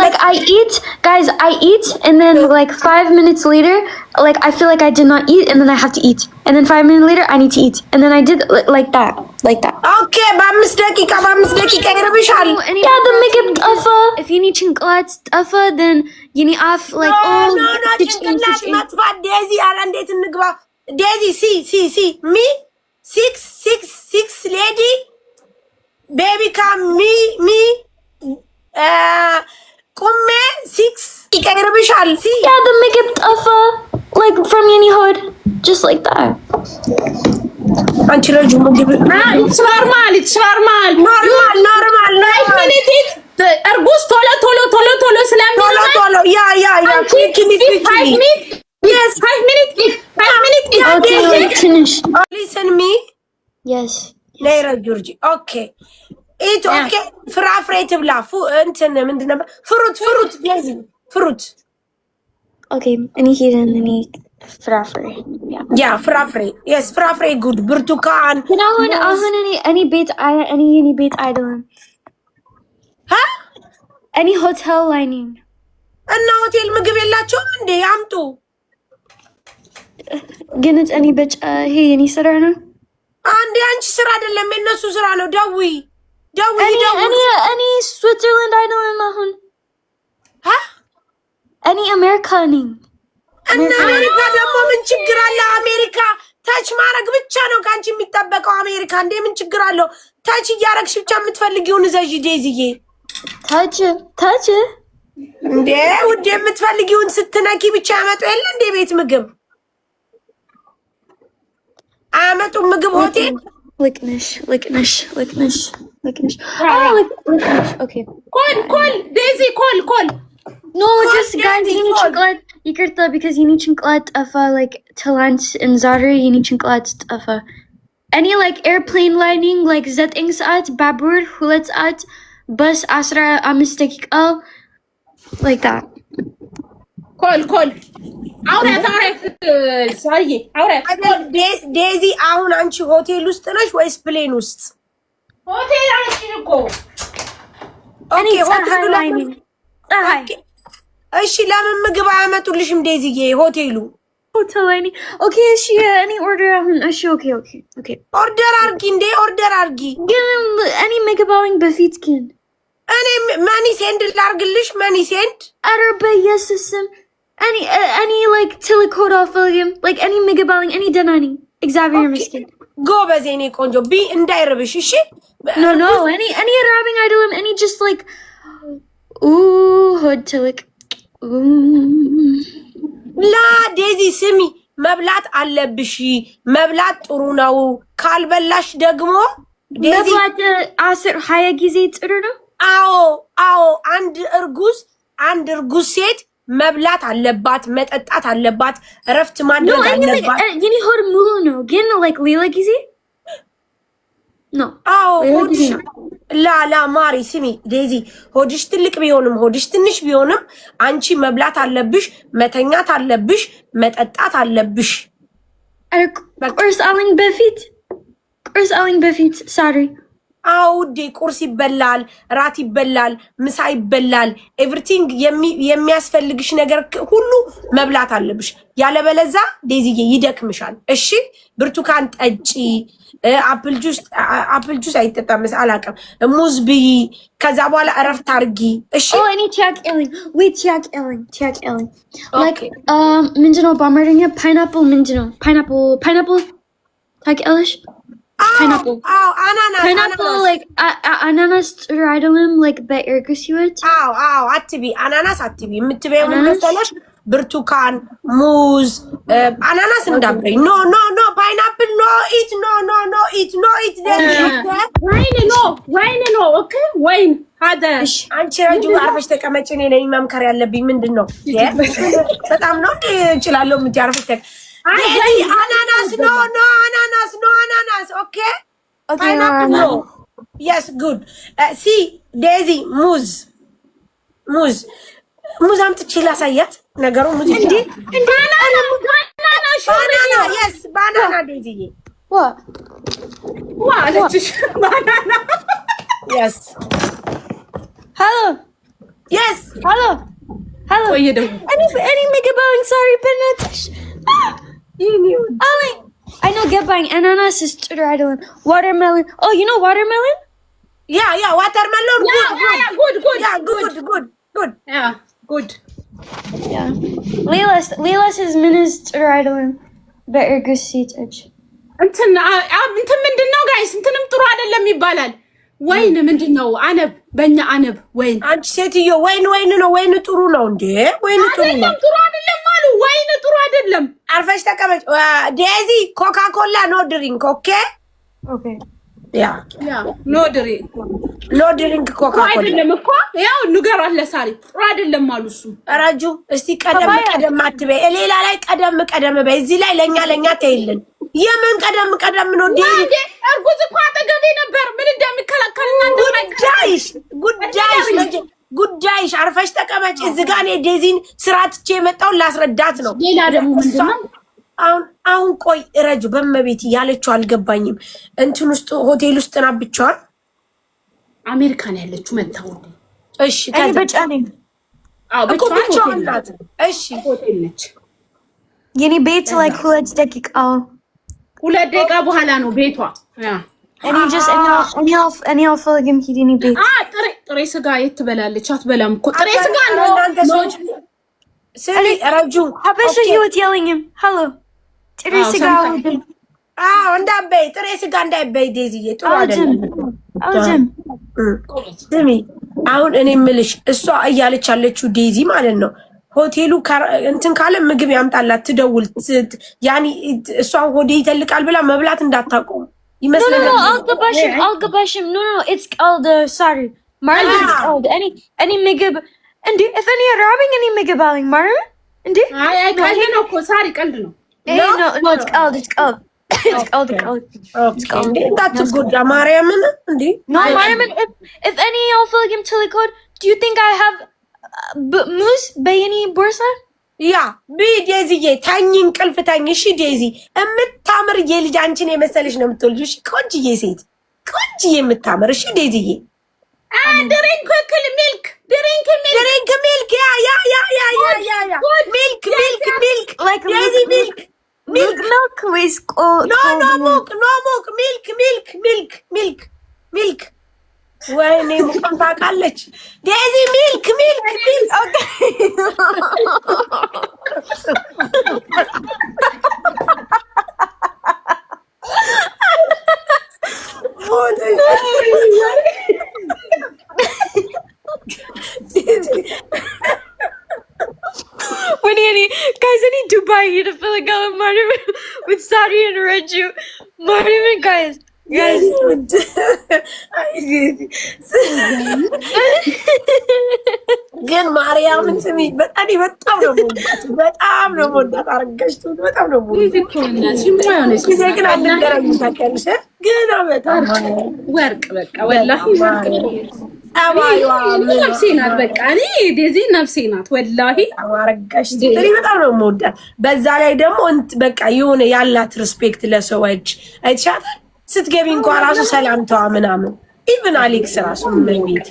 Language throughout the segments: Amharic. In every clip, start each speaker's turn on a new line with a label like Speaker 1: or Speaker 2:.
Speaker 1: like I eat, guys, I eat, and then like 5 minutes later, like I feel like I did not eat, and then I have to eat, and then 5 minutes later I need to eat, and then I did like that.
Speaker 2: Okay, በአምስት ደቂቃ ይረብሻል።
Speaker 1: Yeah, the ምግብ ጠፋ. If you need ጭንቅላት ጠፋ, then you need off like
Speaker 2: no, ጭንቅላት መጥፋት ዴዚ አረ እንዴት እንግባ ዴዚ ሲ ሚ 6 lady baby come me ቁሜ 6 ይቀርብሻል ሲ
Speaker 1: Yeah, the ምግብ ጠፋ like from any hood just like that.
Speaker 2: አንቺ ልጅ ምግብ
Speaker 3: it's normal 5 minutes እርጉዝ ቶሎ ስለሚሆን
Speaker 2: ቶሎ ያ
Speaker 3: 5 minutes yes 5 minutes
Speaker 1: Okay, like finish.
Speaker 2: listen me
Speaker 1: Yes.
Speaker 2: ነይረ ጆርጂ ኦኬ ኢት ኦኬ ፍራፍሬ ትብላ እንትን ምንድን ነበር ፍሩት ዴዚ ፍሩት
Speaker 1: Okay, any ፍራፍሬ
Speaker 2: ያ ፍራፍሬ yes ፍራፍሬ ጉድ ብርቱካን
Speaker 1: ግን አሁን እኔ ቤት አይደለም እኔ ሆቴል ላይ ነኝ
Speaker 2: እና ሆቴል ምግብ የላቸውም እንዴ አምጡ
Speaker 1: ግን እኔ በጫ ይሄ የኔ ስራ ነው
Speaker 2: አንዴ አንቺ ስራ አይደለም የነሱ ስራ ነው ደውይ
Speaker 1: እኔ ስዊትዘርላንድ አይደለም አሁን እኔ አሜሪካ ነኝ
Speaker 2: እና አሜሪካ ደግሞ ምን ችግር አለ አሜሪካ ታች ማድረግ ብቻ ነው ካንቺ የሚጠበቀው አሜሪካ እንዴ ምን ችግር አለው ታች እያረግሽ ብቻ የምትፈልጊውን ዘጂ ዴዚዬ ታች እንዴ ውዴ የምትፈልጊውን ስትነኪ ብቻ ያመጡ የለ እንዴ ቤት ምግብ አመጡ ምግብ ሆቴል
Speaker 1: ልቅነሽ okay
Speaker 3: call Daisy call
Speaker 1: no just guys you need ጭንቅላት ይቅርታ because you need ጭንቅላት ጠፋ like ትላንት and ዛሬ you need ጭንቅላት ጠፋ any like airplane landing like 9 ሰዓት ባቡር 2 ሰዓት bus 15 ደቂቃ like that
Speaker 3: call አውራት
Speaker 2: ዴዚ አሁን አንቺ ሆቴል ውስጥ ነሽ ወይስ ፕሌን ውስጥ
Speaker 3: ሆቴል አንቺ እኮ
Speaker 2: ኦኬ ሆቴል እሺ ለምን ምግብ አያመጡልሽም ዴዚዬ ሆቴሉ
Speaker 1: ሆቴል ላይ ኦኬ እሺ እኔ ኦርደር አሁን እሺ ኦኬ
Speaker 2: ኦርደር አርጊ
Speaker 1: ግን እኔ ምግብ አለኝ በፊት ግን
Speaker 2: እኔ ማኒ ሴንድ ላርግልሽ ማኒ ሴንድ
Speaker 1: አረበ ኢየሱስም እኔ like ትልኮድ አልፈልግም like እኔ ምግብ አለኝ እኔ ደህና ነኝ እግዚአብሔር ይመስገን
Speaker 2: ጎበዝ የኔ ቆንጆ ቢ እንዳይረብሽ እሺ
Speaker 1: no እኔ ራቢንግ አይደለም እኔ just like ሆድ ትልቅ
Speaker 2: ላ ዴዚ ስሚ መብላት አለብሽ መብላት ጥሩ ነው ካልበላሽ ደግሞ ዴዚ
Speaker 1: መብላት 10-20 ጊዜ ጥሩ ነው
Speaker 2: አዎ አንድ እርጉዝ ሴት መብላት አለባት መጠጣት አለባት እረፍት ማድረግ አለባት
Speaker 1: የኔ ሆድ ሙሉ ነው ግን like ሌላ ጊዜ ነው
Speaker 2: ሆድሽ ላ ማሪ ስሚ ዴዚ ሆድሽ ትልቅ ቢሆንም ሆድሽ ትንሽ ቢሆንም አንቺ መብላት አለብሽ መተኛት አለብሽ መጠጣት አለብሽ
Speaker 1: ቁርስ አለኝ በፊት sorry
Speaker 2: አውዴ ቁርስ ይበላል ራት ይበላል ምሳ ይበላል ኤቭሪቲንግ የሚያስፈልግሽ ነገር ሁሉ መብላት አለብሽ ያለበለዛ ዴዚዬ ይደክምሻል እሺ ብርቱካን ጠጪ አፕል ጁስ አይጠጣም አላቀም ሙዝ ብይ ከዛ በኋላ እረፍት አርጊ እሺ
Speaker 1: እኔ ቲያቅ ኤሊንግ like ምንድነው በአማርኛ ፓይናፕል ምንድነው ፓይናፕል ታውቂያለሽ pineapple like ananas ጥሩ አይደለም like በእርግስ ህይወት
Speaker 2: አትቢ አናናስ አትቢ የምትበይው መሰለሽ ብርቱካን ሙዝ አናናስ እንዳበይ ኖ ፓይናፕል ኖ ኢት
Speaker 3: ወይን ኖ ኦኬ ወይን هذا
Speaker 2: አንቺ ረጁ አርፈሽ ተቀመጪ እኔ ነኝ መምከር ያለብኝ ምንድነው በጣም ነው እንዴ እችላለሁ የምትያርፈሽ ananas no ananas okay pineapple no yes good see Daisy ሙዝ አምጥቼ ላሳያት ነገሩ ሙዝ እንዴ ባናና yes banana Daisy
Speaker 3: what banana
Speaker 1: hello
Speaker 2: Yes.
Speaker 1: Hello. Hello.
Speaker 3: ቆይ ደው
Speaker 1: Any ምግባኝ sorry በእናትሽ I know ገባኝ ananas is ጥሩ አይደለም watermelon oh you know watermelon
Speaker 2: Yeah watermelon good
Speaker 3: yeah good
Speaker 1: yeah ሌላስ is ምን is ጥሩ አይደለም በእርግጥ ሴቶች
Speaker 3: እንትን ምንድነው ጋይስ እንትንም ጥሩ አይደለም ይባላል ወይን ምንድነው አነብ በእኛ አነብ ወይን
Speaker 2: አንቺ ሴትዮ ወይን ነው ወይን ጥሩ ነው እንዴ ወይን ጥሩ ነው
Speaker 3: ጥሩ አይደለም አሉ ወይን ጥሩ አይደለም
Speaker 2: አርፈሽ ተቀመጭ ዴዚ ኮካ ኮላ ኖ ድሪንክ ኦኬ ያ
Speaker 3: ኖ ድሪንክ
Speaker 2: ኮካ ኮላ
Speaker 3: አይደለም እኮ ያው ንገሯት ለሳሪ ጥሩ አይደለም አሉ እሱ
Speaker 2: ረጁ እስቲ ቀደም አትበይ ሌላ ላይ ቀደም በይ እዚህ ላይ ለኛ ተይልን የምን ቀደም ነው እንዴ
Speaker 3: እርጉዝ እኮ አጠገቤ ነበር ምን እንደሚከለከልና
Speaker 2: ጉዳይሽ አርፈሽ ተቀመጭ እዚህ ጋር እኔ ዴዚን ስራትቼ የመጣው ላስረዳት ነው
Speaker 3: ሌላ ደግሞ ምንድነው
Speaker 2: አሁን ቆይ ረጁ በመቤት ያለችው አልገባኝም እንትን ውስጥ ሆቴል ውስጥ ና ብቻዋን
Speaker 3: አሜሪካን ያለችው መታው
Speaker 2: እሺ ከዛ
Speaker 1: በጫኔ
Speaker 2: ብቻዋን ናት እሺ
Speaker 3: ሆቴል ነች
Speaker 1: የኔ ቤት like 2 ደቂቃ
Speaker 3: 2 ደቂቃ በኋላ ነው ቤቷ
Speaker 1: እኔ አልፈልግም ሂድ የኔ ቤት
Speaker 3: ጥሬ ስጋ የት ትበላለች አትበላም እኮ ጥሬ ስጋ ነው
Speaker 2: እናንተ ሰዎች ስሪ ረጁ
Speaker 1: ሀበሻ ህይወት yelling hello ጥሬ ስጋ
Speaker 2: እንዳትበይ ጥሬ ስጋ እንዳይበይ ዴዚዬ ጥሩ አይደለም
Speaker 1: አልጅም
Speaker 2: ስሚ አሁን እኔ የምልሽ እሷ እያለች ያለችው ዴዚ ማለት ነው ሆቴሉ እንትን ካለ ምግብ ያምጣላት ትደውል ያኒ እሷ ሆዴ ይተልቃል ብላ መብላት እንዳታቆም ይመስለኛል
Speaker 1: አልገባሽም no it's called sorry Marlon it's called any ምግብ እንዴ if any rabbing any ምግብ አለኝ Marlon እንዴ
Speaker 3: አይ ቀልድ ነው እኮ ሳሪ ቀልድ ነው
Speaker 1: no it's called
Speaker 2: እንዴ እንዳትጎዳ ማርያምን እንዴ
Speaker 1: no Marlon if any አልፈልግም ትልኮድ do you think I have ሙዝ በየኔ ቦርሳ
Speaker 2: ያ ዴዚዬ ታኝ እንቅልፍ ታኝ እሺ ዴዚ የምታምር የልጅ አንቺን የመሰለሽ ነው የምትወልጂው እሺ ቆንጅዬ ሴት ቆንጅዬ የምታምር እሺ ዴዚዬ
Speaker 3: ድሪንክ ሚልክ
Speaker 2: ያ ሚልክ
Speaker 1: like
Speaker 2: ዴዚ
Speaker 1: milk ወይስ
Speaker 2: ሚልክ ወይኔ ሙቀም ታውቃለች ዴዚ ሚልክ
Speaker 1: when guys I need Dubai here to feel like I'm with Sari and Reju Marvin guys
Speaker 2: ግን ማርያምን ስሚ በጣም ነው ወዳት አረጋሽቱ በጣም ነው ግን አንደረኝ ታከልሽ ግን በጣም
Speaker 3: ወርቅ በቃ ወላሂ ወርቅ ነፍሴ ናት በቃ እኔ ዴዚ ነፍሴ ናት ወላሂ
Speaker 2: አረጋሽቱ በጣም ነው ወዳት በዛ ላይ ደግሞ በቃ የሆነ ያላት ሪስፔክት ለሰዎች አይቻታል ስትገቢ እንኳን ራሱ ሰላምታዋ ምናምን ኢቭን አሌክስ ራሱ ምንቤት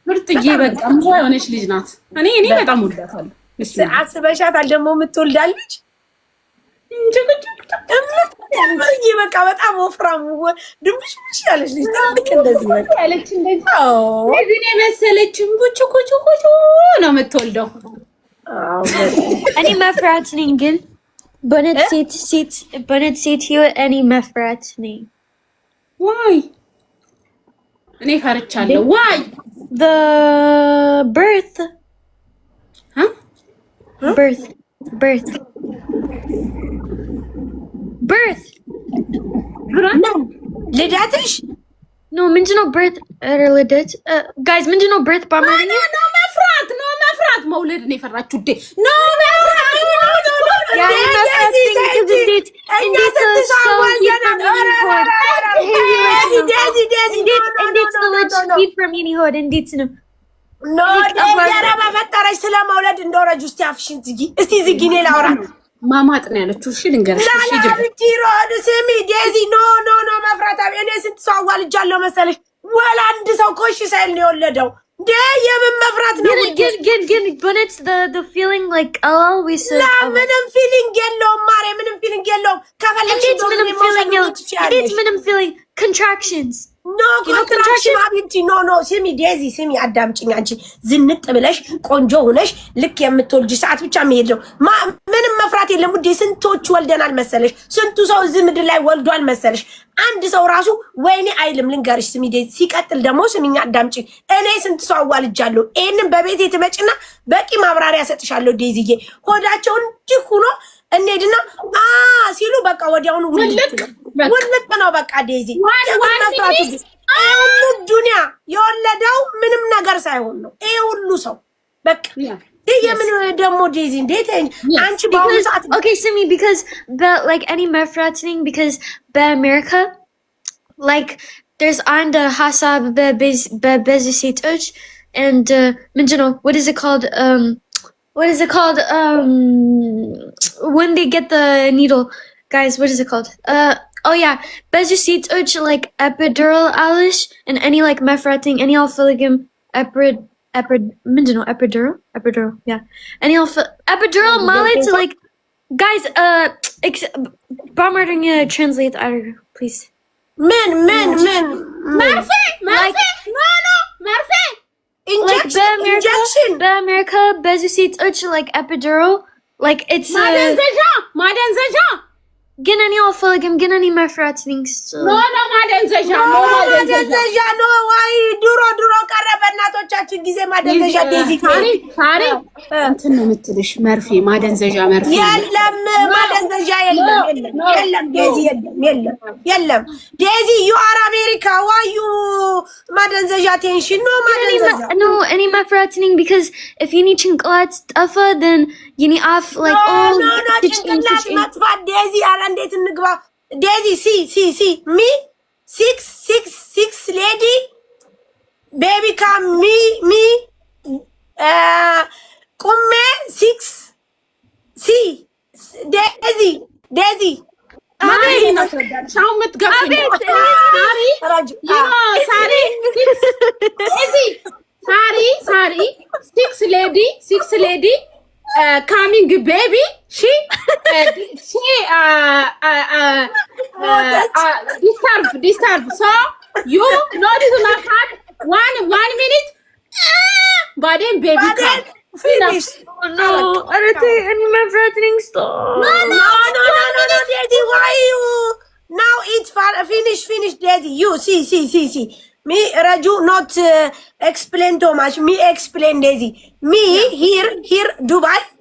Speaker 3: ምርጥዬ በቃ ምን ሆነሽ ልጅ ናት እኔ በጣም ወዳታለሁ
Speaker 2: አስበሻታል ደግሞ የምትወልዳለች እንጂ በቃ በጣም ወፍራም ድምሽምሽ ያለች ልጅ ትልቅ እንደዚህ በቃ
Speaker 3: ያለች እንደዚህ እዚህ ነው መሰለችም ጉቹ ነው የምትወልደው
Speaker 1: እኔ መፍራት ነኝ ግን በነት ሴት ህይወት እኔ መፍራት ነኝ
Speaker 3: Why? እኔ ፈርቻለሁ why
Speaker 1: the birth
Speaker 2: ልደትሽ
Speaker 1: no ምንድነው birth ልደት guys ምንድነው birth በአማርኛ
Speaker 3: no መፍራት መውለድ ነው የፈራችሁ እንዴ no
Speaker 2: በፈጠረች ስለመውለድ እንደወረጅ ውስጥ አፍሽን ዝጊ እስቲ ዝጊ እኔ ላውራ
Speaker 3: ማማጥ ነው ያለችው እሺ ልንገርሽ
Speaker 2: ስሚ ዴዚ ኖ መፍራት እኔ ስንት ሰው አዋልጃለሁ መሰለሽ ወላ አንድ ሰው ኮሽ ሳይል ነው የወለደው የምን መፍራት ነው?
Speaker 1: but it's the feeling like I'll always say
Speaker 2: ምንም ፊሊንግ የለውም ማሬ፣ ምንም ፊሊንግ የለውም። ከፈለግሽ
Speaker 1: ምንም feeling contractions
Speaker 2: ኖ ኮንትራክሽን አብንቲ ኖ ስሚ ዴዚ ስሚ አዳምጪኝ። አንቺ ዝንጥ ብለሽ ቆንጆ ሆነሽ ልክ የምትወልጂ ሰዓት ብቻ መሄድ ነው። ምንም መፍራት የለም ውዴ። ስንቶች ወልደናል መሰለሽ? ስንቱ ሰው እዚህ ምድር ላይ ወልዷል መሰለሽ? አንድ ሰው ራሱ ወይኔ አይልም። ልንገርሽ ስሚ ዴዚ። ሲቀጥል ደግሞ ስሚኝ አዳምጪኝ። እኔ ስንት ሰው አዋልጃለሁ። ይሄንን በቤቴ ትመጪና በቂ ማብራሪያ ሰጥሻለሁ ዴዚዬ። ሆዳቸውን እንዲህ ሆኖ እንሄድና ሲሉ በቃ ወዲያውኑ ውልቅ ነው በቃ ዴዚ። ሁሉ ዱንያ የወለደው ምንም ነገር ሳይሆን ነው ይሄ ሁሉ ሰው በቃ የምን ደግሞ ዴዚ እንዴት አንቺ በአሁኑ ሰዓት
Speaker 1: okay simi because but like any mefratning because በአሜሪካ like there's on the hasab በዚህ ሴቶች and ምንድነው what is it called when they get the needle guys what is it called oh yeah በዚህ ሴቶች like epidural alish and any like mefratting any alphaligum ምንድነው epidural yeah any epidural ማለት like guys በአማርኛ translate አድርጉ please
Speaker 2: ምን
Speaker 3: መርፌ
Speaker 2: injection
Speaker 1: በአሜሪካ በዚህ ሴቶች like epidural like it's
Speaker 3: ማደንዘዣ
Speaker 1: ግን እኔ አልፈልግም ግን እኔ mefratning
Speaker 3: ኖ ማደንዘዣ
Speaker 2: ኖ ዋይ ድሮ ቀረ በእናቶቻችን ጊዜ ማደንዘዣ ዴዚ
Speaker 3: ታሪ እንትን ነው የምትልሽ መርፌ ማደንዘዣ መርፌ
Speaker 2: የለም ማደንዘዣ የለም ዴዚ የለም ዴዚ you are America why you ማደንዘዣ ቴንሽን no ማደንዘዣ
Speaker 1: no any mefratning because if you need ጭንቅላት ጠፋ then you need off like all
Speaker 2: no ጭንቅላት መጥፋት ዴዚ እንዴት እንግባ ዴዚ ሲ ሚ 6 lady baby come me ቁሜ 6 ሲ ዴዚ
Speaker 3: ሻው ምትገፊ ሳሪ 6 lady coming baby she disturb so you not to my heart 1 minute but then baby come
Speaker 2: finish
Speaker 1: no I don't think any mefratning stop
Speaker 2: no Daddy why you now it's finish Daddy you see me Raju not explain too much me explain Daisy me here Dubai